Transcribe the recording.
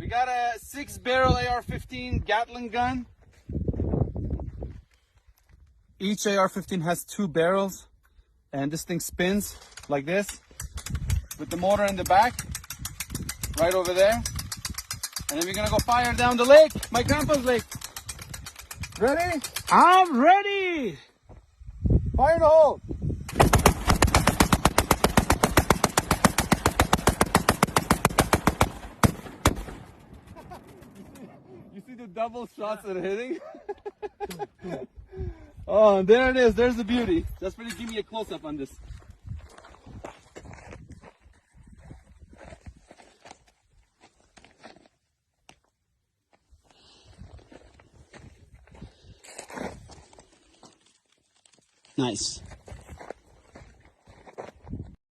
We got a 6-barrel AR-15 Gatling gun. Each AR-15 has 2 barrels, and this thing spins like this with the motor in the back, right over there. And then we're gonna go fire down the lake, my grandpa's lake. Ready? I'm ready. Fire in the hole. You see the double shots that are hitting? Oh, there it is. There's the beauty. Just really give me a close-up on this. Nice.